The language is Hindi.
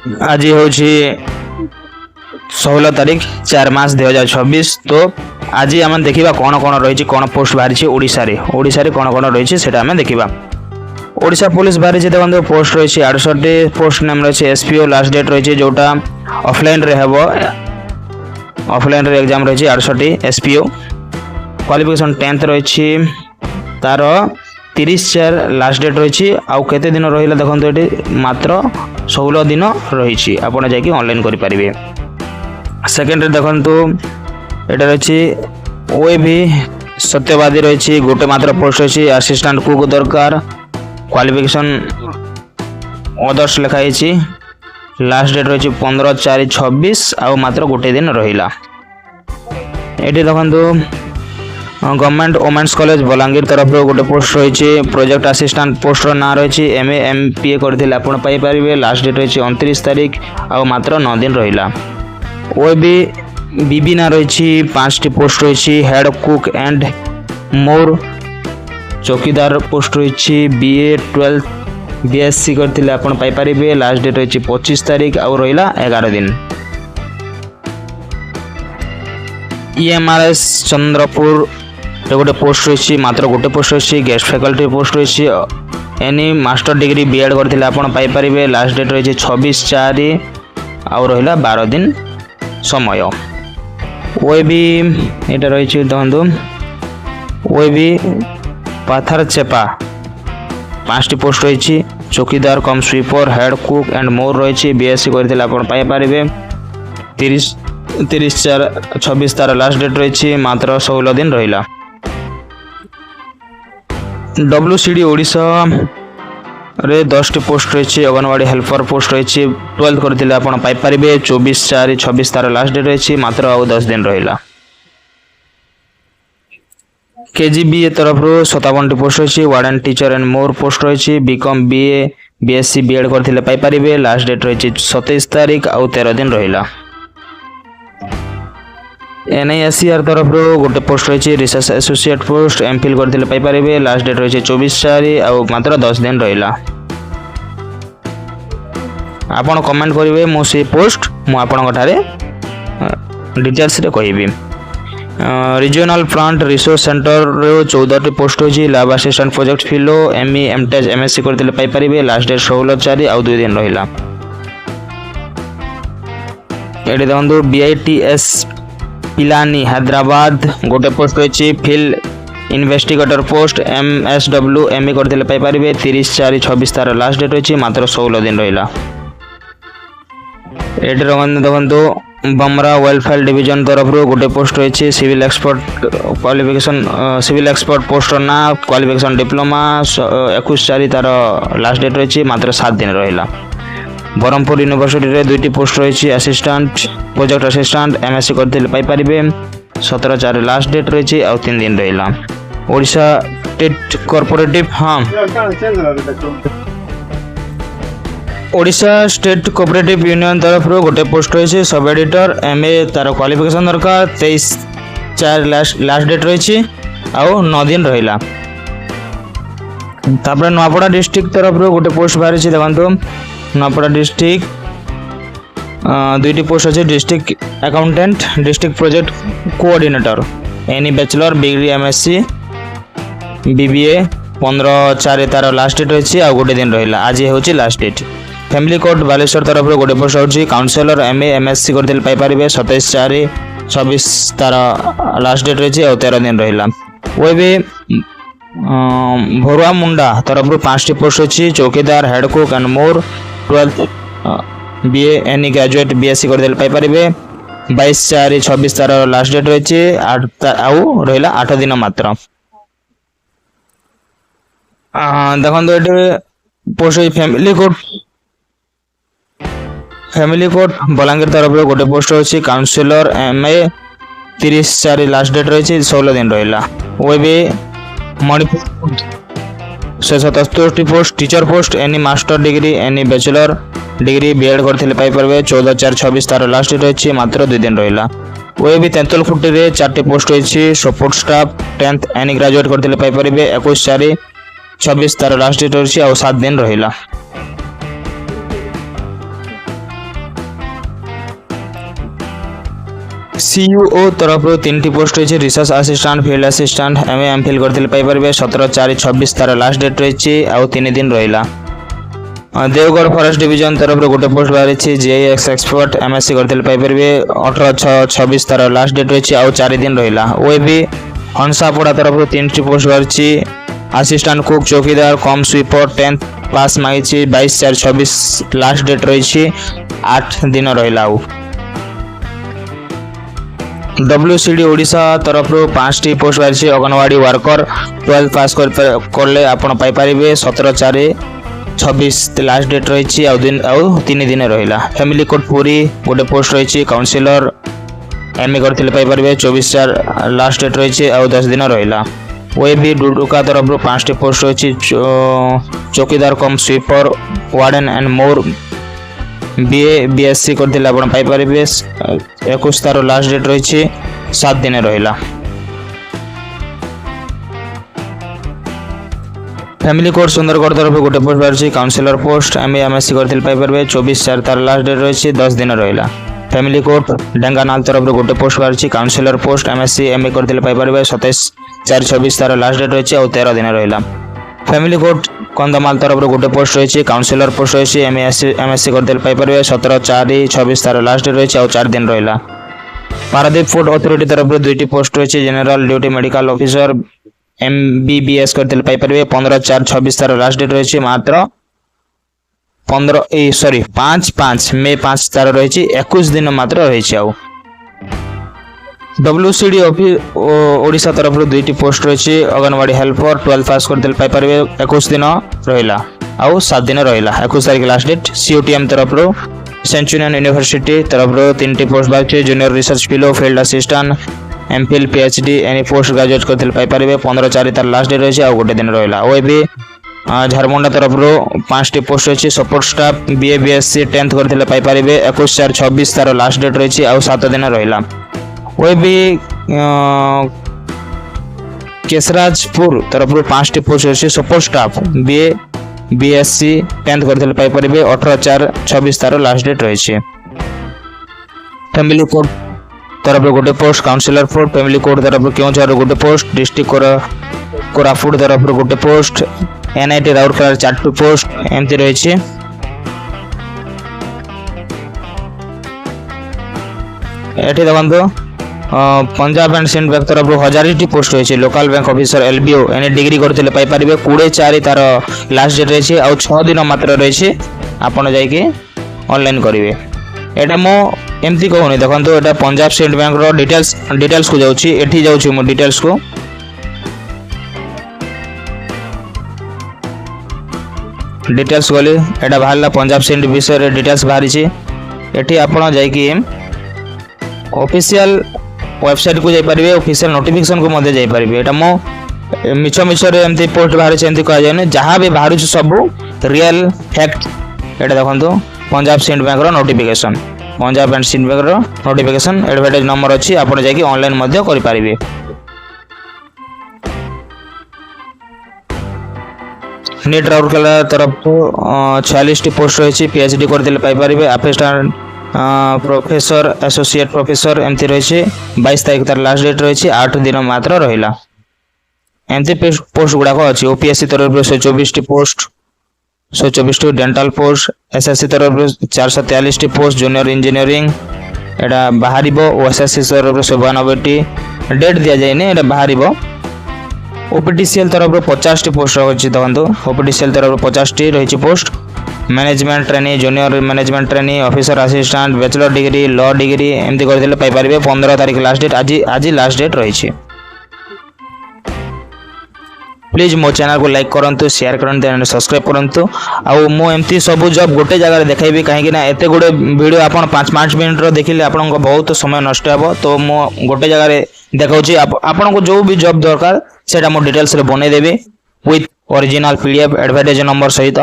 आज हूँ 16 तारीख 4 मास 2026। तो आज आम देखा कौन कौन रही कौन पोस्ट बाहरी ओडिशा रे कौन कौन रही से देखा। ओडिशा पुलिस बाहरी देखो पोस्ट रही 68 पोस्ट नाम रही एसपीओ लास्ट डेट रही जोटा ऑफलाइन रे हेबो ऑफलाइन रे एग्जाम रही 68 एसपीओ क्वालिफिकेशन 10th रही तार 30/4 लास्ट डेट रही आउ केते दिन रही देखो ये मात्र 16 दिन रही आपड़ जाकि ऑनलाइन करेंगे। सेकेंड देखु यहाँ रही ओएबी सत्यवादी रही गोटे मात्र पोस्ट रही असिस्टेंट कुक दरकार क्वालिफिकेशन अदर्स लिखाई लास्ट डेट रही 15/4/26 आउ मात्र गोटे दिन रहा। ये देखो गवर्नमेंट वोमेन्स कॉलेज बलांगीर तरफ गोटे पोस्ट रही प्रोजेक्ट असिस्टेंट पोस्ट ना रही एमए एमपीए करते आपड़ पाइपर लास्ट डेट रही 29 तारीख आउ मात्र 9 दिन रहा। ओएबी बीबी ना रही 5टी पोस्ट रही हेड कुक एंड मोर चौकीदार पोस्ट रही बीए 12 बीएससी करते आपड़ पाइपर लास्ट डेट रही 25 तारीख आउ रहा 11 दिन। ईएमआरएस चंद्रपुर गोटे पोस्ट रही मात्र गोटे पोस्ट रही गेस्ट फैकल्टी पोस्ट रही एनी मास्टर डिग्री बीएड करते आपड़ पाइपर लास्ट डेट रही 26/4 आउ रहा 12 दिन समय। ओएबी यहाँ रही देखो ओएबी पाथर चेपा 5टी पोस्ट रही चौकीदार cum sweeper head cook and more रही बीएससी करते आपड़ पाइपर 30/4/26 तार लास्ट डेट रही मात्र 16 दिन रहा। WCD ओडिशा रे 10टी पोस्ट रही अंगनवाड़ी हेल्पर पोस्ट रही 12th करते आपड़ पाइपर 24/4/26 तार लास्ट डेट रही मात्र आउ 10 दिन रहा। KGBA तरफ 57टी पोस्ट रही warden teacher and more post रही बीकॉम बीए बीएससी बीएड करते पाइपर लास्ट डेट रही 27 तारीख आउ 13 दिन रहा। NISCR तरफ गोटे पोस्ट रही रिसर्च एसोसिएट पोस्ट एमफिल करते पाइपर लास्ट डेट रही 24/4 आउ मात्र 10 दिन रहा। आपन कमेंट करेंगे मुझे पोस्ट मुझे डिटेल्स रे कहबी। रिजनल प्लांट रिसोर्स सेंटर 14टी पोस्ट रही lab assistant project fellow ME MTech MSc करते पाइपर लास्ट डेट 16/4 आउ 2 दिन रहा। ये देखो BITS पिलानी हैदराबाद गोटे पोस्ट रही field investigator post MSW ME करते पाइपर 30/4/26 तार लास्ट डेट रही मात्र 16 दिन रहा। ये देखो बमरा वेलफेयर डिवीजन तरफ गोटे पोस्ट रही civil expert qualification civil expert post ना क्वालिफिकेशन डिप्लोमा 21/4 तार लास्ट डेट रही मात्र 7 दिन रहा। ब्रह्मपुर यूनिवर्सिटी रे 2टी पोस्ट रही असिस्टेंट प्रोजेक्ट असिस्टेंट एमएससी करते पाइपर 17/4 लास्ट डेट रही आउ 3 दिन रहा। Odisha state cooperative Odisha state cooperative union तरफ गोटे पोस्ट रही सब एडिटर एमए तार क्वालिफिकेशन दरकार 23/4 लास्ट डेट रही आउ 9 दिन रहा। तापर नुआपड़ा डिस्ट्रिक्ट तरफ गोटे पोस्ट बाहरी देखो नुआपड़ा डिस्ट्रिक्ट 2टी पोस्ट अच्छे district accountant district project coordinator any bachelor degree MSc BBA 15/4 तार लास्ट डेट रही आ गोटे दिन रहा। आज हूँ last date. Family court Baleshwar तरफ गोटे पोस्ट हो काउंसिलर एमए एमएससी करते पाइपर 27/4/26 तार लास्ट डेट रही आ 13 दिन रहा। वो भी भरुआ मुंडा तरफ 5टी पोस्ट अच्छी चौकीदार head cook and more 12th BA any graduate BSc करते पाइपर 22/4/26 तार लास्ट डेट रही आउ रहा 8 दिन मात्र। देखो ये पोस्ट फैमिली कोर्ट बलांगीर तरफ गोटे पोस्ट अच्छी काउंसिलर एमए 30/4 लास्ट डेट रही 16 दिन रहा। वो भी मणिपुर 77टी post teacher post any master degree any bachelor degree BEd करते पाइपर 14/4/26 तार लास्ट डेट रही मात्र 2 दिन रहा। वो भी तेंतुलखुट्टी 4टी पोस्ट रही support staff 10th any graduate करते पाइपर 21/4/26 तार लास्ट डेट रही आ 7 दिन रहा। सीयूओ तरफ 3टी पोस्ट रही research assistant field assistant MA MPhil करते पाइपर 17/4/26 तार लास्ट डेट रही आउ 3 दिन रहा। देवगढ़ फॉरेस्ट डिवीजन तरफ गोटे पोस्ट बाहरी जीआईएस एक्सपर्ट एमएससी करते पाइपर 18/6/26 तार लास्ट डेट रही आउ 4 दिन रहा। ओएबी हंसापड़ा तरफ 3टी पोस्ट बाहरी असिस्टेंट कुक चौकीदार कम स्वीपर 10th पास मांगी 22/4/26 लास्ट डेट रही 8 दिन रहा। WCD ओडिशा तरफ 5टी पोस्ट बाहरी अंगनवाड़ी वर्कर 12 पास करले आपण पाइपर 17/4/26 लास्ट डेट रही आउ 3 दिन रहा। फैमिली कोर्ट पूरी गोटे पोस्ट रही काउंसिलर एमए करते पाइपर 24/4 लास्ट डेट रही आउ 10 दिन रहा। ओएबी डुडुका तरफ 5टी पोस्ट रही चौकीदार cum sweeper warden and more BA BSc करते पाइपर 21 तार लास्ट डेट रही 7 दिन रहा। फैमिली कोर्ट सुंदरगढ़ तरफ गोटे पोस्ट बाहरी काउंसिलर पोस्ट एमए एमएससी करते पाइपर 24/4 तार लास्ट डेट रही 10 दिन रहा। फैमिली कोर्ट ढेंकानाल तरफ गोटे पोस्ट बाहरी काउंसिलर पोस्ट एमएससी एमए करते पाइपर 27/4/26 तार लास्ट डेट रही और 13 दिन रहा। फैमिली कोर्ट कंधमाल तरफ गोटे पोस्ट रही काउंसिलर पोस्ट रही एमएससी करते पाइपर 17/4/26 तार लास्ट डेट रही और 4 दिन रहा। पारादीप फूड अथॉरिटी तरफ 2टी पोस्ट रही general duty medical officer MBBS करते पाइपर 15/4/26 तार लास्ट डेट रही मात्र 5 मे 5 तार रही 21 दिन मात्र रही। आउ WCD ओडिशा तरफ 2टी पोस्ट रही अंगनवाड़ी हेल्पर 12 पास करते पाइपर 21 दिन रहा आउ 7 दिन रहा। 21 तारीख लास्ट डेट। COTM तरफ सेंचुरियन यूनिवर्सिटी तरफ 3टी पोस्ट बाहरी junior research fellow field assistant MPhil PhD any post graduate करते पाइपर 15/4 तार लास्ट डेट रही आउ गोटे दिन रहा। ओएबी झारमुंडा तरफ 5टी पोस्ट रही support staff BA BSc 10th करते पाइपर 21/4/26 तार लास्ट डेट रही आउ 7 दिन रहा। ओएबी केशराजपुर तरफ 5टी पोस्ट रही support staff BA BSc 10th करते पाइपर 18/4/26 तार लास्ट डेट रही। फैमिली कोर्ट तरफ गोटे post counsellor post family court तरफ केउझर गोटे पोस्ट डिस्ट्रिक्ट कोरापुट तरफ गोटे पोस्ट NIT राउरकेला 4टी पोस्ट एमती रही। एठी देखो पंजाब एंड सिंध बैंक तरफ 1000टी पोस्ट रही लोकल बैंक ऑफिसर LBO एने डिग्री करते पाइपर 20/4 तार लास्ट डेट रही आउ 6 दिन मात्र रही आपड़ जाइए ऑनलाइन करेंगे। एटा मो एमती कहूनी देखो एटा पंजाब सिंध बैंक रो डिटेल्स को जाऊँगी एठी जाऊँगी मो डिटेल्स को डिटेल्स गली एटा बाहरला पंजाब सिंध विषय डिटेल्स बाहरी एठी आपड़ जाइए ऑफिशियल वेबसाइट को जाइए ऑफिशियल नोटिफिकेशन को मध्य जाइए। एटा मो मिछ मिछरे एमती पोस्ट बाहरी एमती कह जाए जहाँ भी बाहर सब रियल फैक्ट। एटा देखो पंजाब सिंध बैंक रो notification Punjab and Sind bank रो नोटिफिकेशन एडवर्टाइज नंबर अच्छी आप जाइए ऑनलाइन मध्य करि पारिबे। नीट राउरकेला तरफ 46टी पोस्ट रही PhD करते Piper assistant professor associate professor एमती रही 22 तारीख तार लास्ट डेट रही 8 दिन मात्र रहा। एमती पोस्ट गुड़ाक अच्छी OPSC तरफ 124टी पोस्ट 124टी डेंटल पोस्ट SSC तरफ 443टी पोस्ट जूनियर इंजीनियरिंग एटा बाहर SSC तरफ 92टी डेट दि जाए बाहर। OPTCL तरफ 50टी पोस्ट रही देखो OPTCL तरफ 50टी रही post management trainee junior management trainee officer assistant bachelor degree law degree एमती करते पाइपर 15 तारीख लास्ट डेट आज लास्ट डेट रही। प्लीज मो चैनल को लाइक करंतु शेयर करंतु एंड सब्सक्राइब करंतु आउ मो एमती सब जब गोटे जगह देखाइबी कहीं ना एते गुडे वीडियो आपन 5 मिनट रो देखिले आपन को बहुत समय नष्ट हेबो तो मो गोटे जगह देखाउची आपन को जो भी जॉब दरकार सेटा मो डिटेल्स रे बनै देबी with original PDF advertise number सहित।